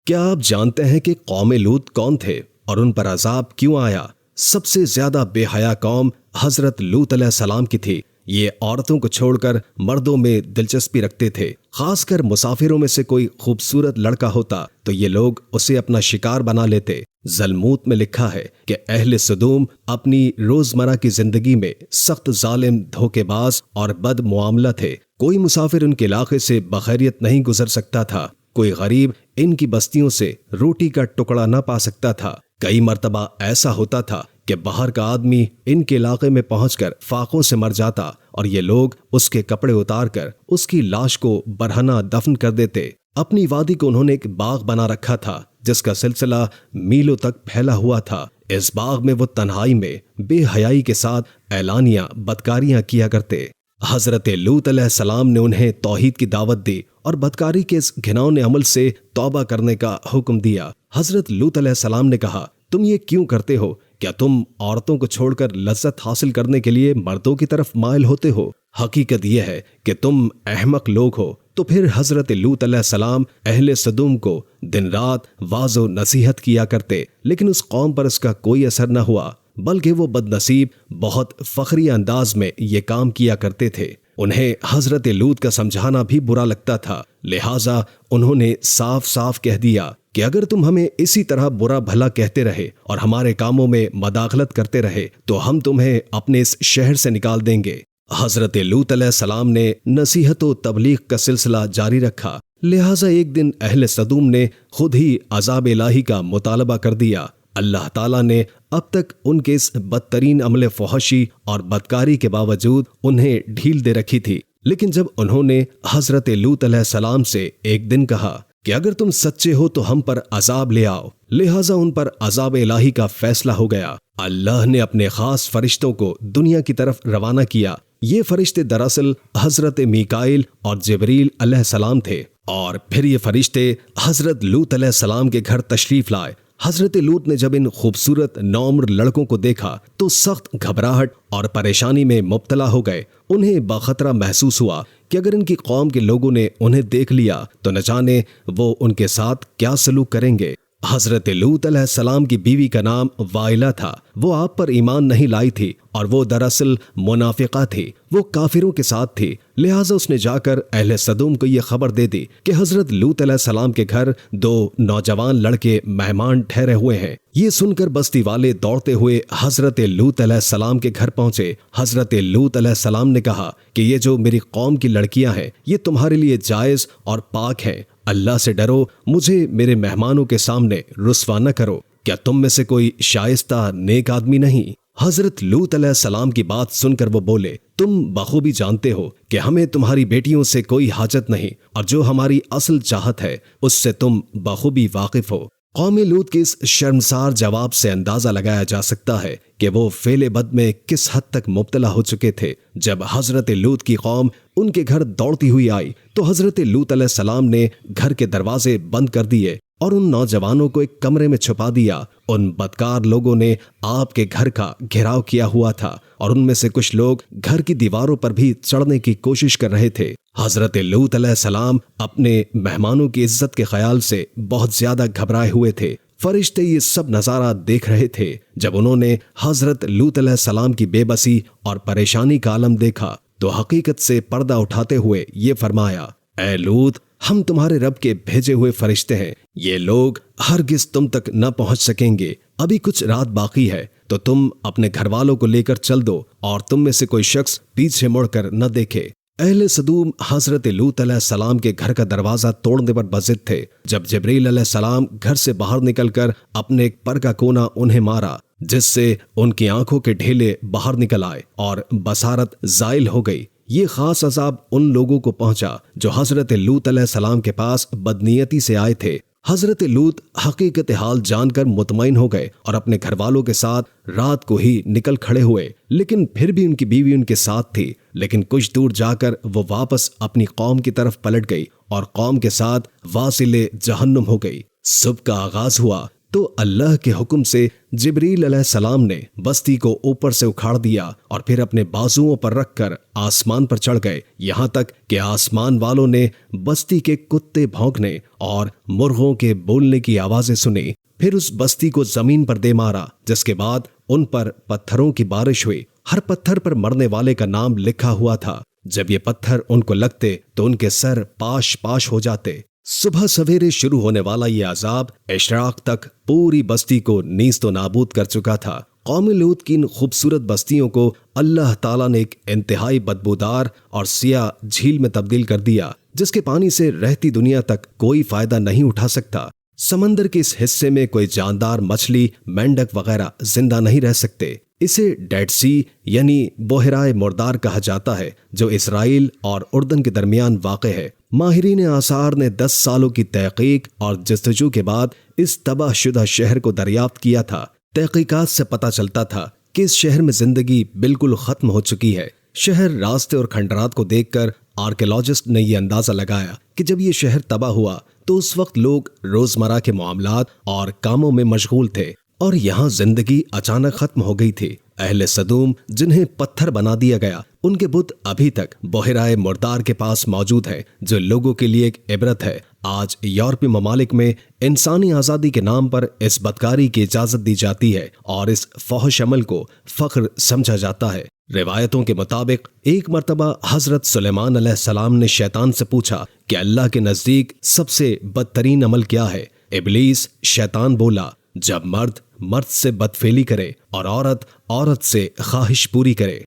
کیا آپ جانتے ہیں کہ قوم لوط کون تھے اور ان پر عذاب کیوں آیا؟ سب سے زیادہ بے حیا قوم حضرت لوط علیہ السلام کی تھی۔ یہ عورتوں کو چھوڑ کر مردوں میں دلچسپی رکھتے تھے۔ خاص کر مسافروں میں سے کوئی خوبصورت لڑکا ہوتا تو یہ لوگ اسے اپنا شکار بنا لیتے۔ زلموت میں لکھا ہے کہ اہل سدوم اپنی روزمرہ کی زندگی میں سخت ظالم، دھوکے باز اور بد معاملہ تھے۔ کوئی مسافر ان کے علاقے سے بخیریت نہیں گزر سکتا تھا۔ کوئی غریب ان کی بستیوں سے روٹی کا ٹکڑا نہ پا سکتا تھا۔ کئی مرتبہ ایسا ہوتا تھا کہ باہر کا آدمی ان کے علاقے میں پہنچ کر فاقوں سے مر جاتا اور یہ لوگ اس کے کپڑے اتار کر اس کی لاش کو برہنہ دفن کر دیتے۔ اپنی وادی کو انہوں نے ایک باغ بنا رکھا تھا جس کا سلسلہ میلوں تک پھیلا ہوا تھا۔ اس باغ میں وہ تنہائی میں بے حیائی کے ساتھ اعلانیہ بدکاریاں کیا کرتے۔ حضرت لوط علیہ السلام نے انہیں توحید کی دعوت دی اور بدکاری کے اس گھناؤنے عمل سے توبہ کرنے کا حکم دیا۔ حضرت لوط علیہ السلام نے کہا، تم یہ کیوں کرتے ہو؟ کیا تم عورتوں کو چھوڑ کر لذت حاصل کرنے کے لیے مردوں کی طرف مائل ہوتے ہو؟ حقیقت یہ ہے کہ تم احمق لوگ ہو۔ تو پھر حضرت لوط علیہ السلام اہل سدوم کو دن رات واعظ و نصیحت کیا کرتے، لیکن اس قوم پر اس کا کوئی اثر نہ ہوا، بلکہ وہ بد نصیب بہت فخری انداز میں یہ کام کیا کرتے تھے۔ انہیں حضرت لوط کا سمجھانا بھی برا لگتا تھا، لہٰذا انہوں نے صاف صاف کہہ دیا کہ اگر تم ہمیں اسی طرح برا بھلا کہتے رہے اور ہمارے کاموں میں مداخلت کرتے رہے تو ہم تمہیں اپنے اس شہر سے نکال دیں گے۔ حضرت لوط علیہ السلام نے نصیحت و تبلیغ کا سلسلہ جاری رکھا، لہٰذا ایک دن اہل سدوم نے خود ہی عذاب الہی کا مطالبہ کر دیا۔ اللہ تعالیٰ نے اب تک ان کے اس بدترین عمل فحشی اور بدکاری کے باوجود انہیں ڈھیل دے رکھی تھی، لیکن جب انہوں نے حضرت لوط علیہ السلام سے ایک دن کہا کہ اگر تم سچے ہو تو ہم پر عذاب لے آؤ، لہٰذا ان پر عذاب الہی کا فیصلہ ہو گیا۔ اللہ نے اپنے خاص فرشتوں کو دنیا کی طرف روانہ کیا۔ یہ فرشتے دراصل حضرت میکائیل اور جبریل علیہ السلام تھے، اور پھر یہ فرشتے حضرت لوط علیہ السلام کے گھر تشریف لائے۔ حضرت لوط نے جب ان خوبصورت نوعمر لڑکوں کو دیکھا تو سخت گھبراہٹ اور پریشانی میں مبتلا ہو گئے۔ انہیں بخطرہ محسوس ہوا کہ اگر ان کی قوم کے لوگوں نے انہیں دیکھ لیا تو نہ جانے وہ ان کے ساتھ کیا سلوک کریں گے۔ حضرت لوط علیہ السلام کی بیوی کا نام وائلہ تھا۔ وہ آپ پر ایمان نہیں لائی تھی اور وہ دراصل منافقہ تھی، وہ کافروں کے ساتھ تھی، لہٰذا اس نے جا کر اہل سدوم کو یہ خبر دے دی کہ حضرت لوط علیہ السلام کے گھر دو نوجوان لڑکے مہمان ٹھہرے ہوئے ہیں۔ یہ سن کر بستی والے دوڑتے ہوئے حضرت لوط علیہ السلام کے گھر پہنچے۔ حضرت لوط علیہ السلام نے کہا کہ یہ جو میری قوم کی لڑکیاں ہیں یہ تمہارے لیے جائز اور پاک ہیں، اللہ سے ڈرو، مجھے میرے مہمانوں کے سامنے رسوا نہ کرو۔ کیا تم میں سے کوئی شائستہ نیک آدمی نہیں؟ حضرت لوط علیہ السلام کی بات سن کر وہ بولے، تم بخوبی جانتے ہو کہ ہمیں تمہاری بیٹیوں سے کوئی حاجت نہیں، اور جو ہماری اصل چاہت ہے اس سے تم بخوبی واقف ہو۔ قوم لوط کے اس شرمسار جواب سے اندازہ لگایا جا سکتا ہے کہ وہ فعل بد میں کس حد تک مبتلا ہو چکے تھے۔ جب حضرت لوط کی قوم ان کے گھر دوڑتی ہوئی آئی تو حضرت لوط علیہ السلام نے گھر کے دروازے بند کر دیے اور ان نوجوانوں کو ایک کمرے میں چھپا دیا۔ ان بدکار لوگوں نے آپ کے گھر کا گھیراؤ کیا ہوا تھا اور ان میں سے کچھ لوگ گھر کی دیواروں پر بھی چڑھنے کی کوشش کر رہے تھے۔ حضرت لوط علیہ السلام اپنے مہمانوں کی عزت کے خیال سے بہت زیادہ گھبرائے ہوئے تھے۔ فرشتے یہ سب نظارہ دیکھ رہے تھے۔ جب انہوں نے حضرت لوط علیہ السلام کی بے بسی اور پریشانی کا عالم دیکھا تو حقیقت سے پردہ اٹھاتے ہوئے یہ فرمایا، اے لوط، ہم تمہارے رب کے بھیجے ہوئے فرشتے ہیں، یہ لوگ ہرگز تم تک نہ پہنچ سکیں گے۔ ابھی کچھ رات باقی ہے تو تم اپنے گھر والوں کو لے کر چل دو اور تم میں سے کوئی شخص پیچھے مڑ کر نہ دیکھے۔ اہل سدوم حضرت لوط علیہ السلام کے گھر کا دروازہ توڑنے پر بضد تھے جب جبریل علیہ السلام گھر سے باہر نکل کر اپنے ایک پر کا کونا انہیں مارا، جس سے ان کی آنکھوں کے ڈھیلے باہر نکل آئے اور بصارت زائل ہو گئی۔ یہ خاص عذاب ان لوگوں کو پہنچا جو حضرت لوط علیہ السلام کے پاس بدنیتی سے آئے تھے۔ حضرت لوط حقیقت حال جان کر مطمئن ہو گئے اور اپنے گھر والوں کے ساتھ رات کو ہی نکل کھڑے ہوئے، لیکن پھر بھی ان کی بیوی ان کے ساتھ تھی۔ لیکن کچھ دور جا کر وہ واپس اپنی قوم کی طرف پلٹ گئی اور قوم کے ساتھ واصل جہنم ہو گئی۔ صبح کا آغاز ہوا تو تو اللہ کے حکم سے جبریل علیہ السلام نے بستی کو اوپر سے اکھاڑ دیا اور پھر اپنے بازوؤں پر رکھ کر آسمان پر چڑھ گئے، یہاں تک کہ آسمان والوں نے بستی کے کتے بھونکنے اور مرغوں کے بولنے کی آوازیں سنی۔ پھر اس بستی کو زمین پر دے مارا، جس کے بعد ان پر پتھروں کی بارش ہوئی۔ ہر پتھر پر مرنے والے کا نام لکھا ہوا تھا۔ جب یہ پتھر ان کو لگتے تو ان کے سر پاش پاش ہو جاتے۔ صبح سویرے شروع ہونے والا یہ عذاب اشراق تک پوری بستی کو نیست و نابود کر چکا تھا۔ قوم لوط کی ان خوبصورت بستیوں کو اللہ تعالیٰ نے ایک انتہائی بدبودار اور سیاہ جھیل میں تبدیل کر دیا، جس کے پانی سے رہتی دنیا تک کوئی فائدہ نہیں اٹھا سکتا۔ سمندر کے اس حصے میں کوئی جاندار مچھلی، مینڈک وغیرہ زندہ نہیں رہ سکتے۔ اسے ڈیڈ سی یعنی بحیرہ مردار کہا جاتا ہے، جو اسرائیل اور اردن کے درمیان واقع ہے۔ ماہرین آثار نے 10 سالوں کی تحقیق اور جستجو کے بعد اس تباہ شدہ شہر کو دریافت کیا تھا۔ تحقیقات سے پتہ چلتا تھا کہ اس شہر میں زندگی بالکل ختم ہو چکی ہے۔ شہر، راستے اور کھنڈرات کو دیکھ کر آرکیولوجسٹ نے یہ اندازہ لگایا کہ جب یہ شہر تباہ ہوا تو اس وقت لوگ روزمرہ کے معاملات اور کاموں میں مشغول تھے اور یہاں زندگی اچانک ختم ہو گئی تھی۔ اہل سدوم، جنہیں پتھر بنا دیا گیا، ان کے بت ابھی تک بحیرہ مردار کے پاس موجود ہے، جو لوگوں کے لیے ایک عبرت ہے۔ آج یورپی ممالک میں انسانی آزادی کے نام پر اس بدکاری کی اجازت دی جاتی ہے اور اس فحش عمل کو فخر سمجھا جاتا ہے۔ روایتوں کے مطابق ایک مرتبہ حضرت سلیمان علیہ السلام نے شیطان سے پوچھا کہ اللہ کے نزدیک سب سے بدترین عمل کیا ہے؟ ابلیس شیطان بولا، جب مرد مرد سے بدفعلی کرے اور عورت عورت سے خواہش پوری کرے۔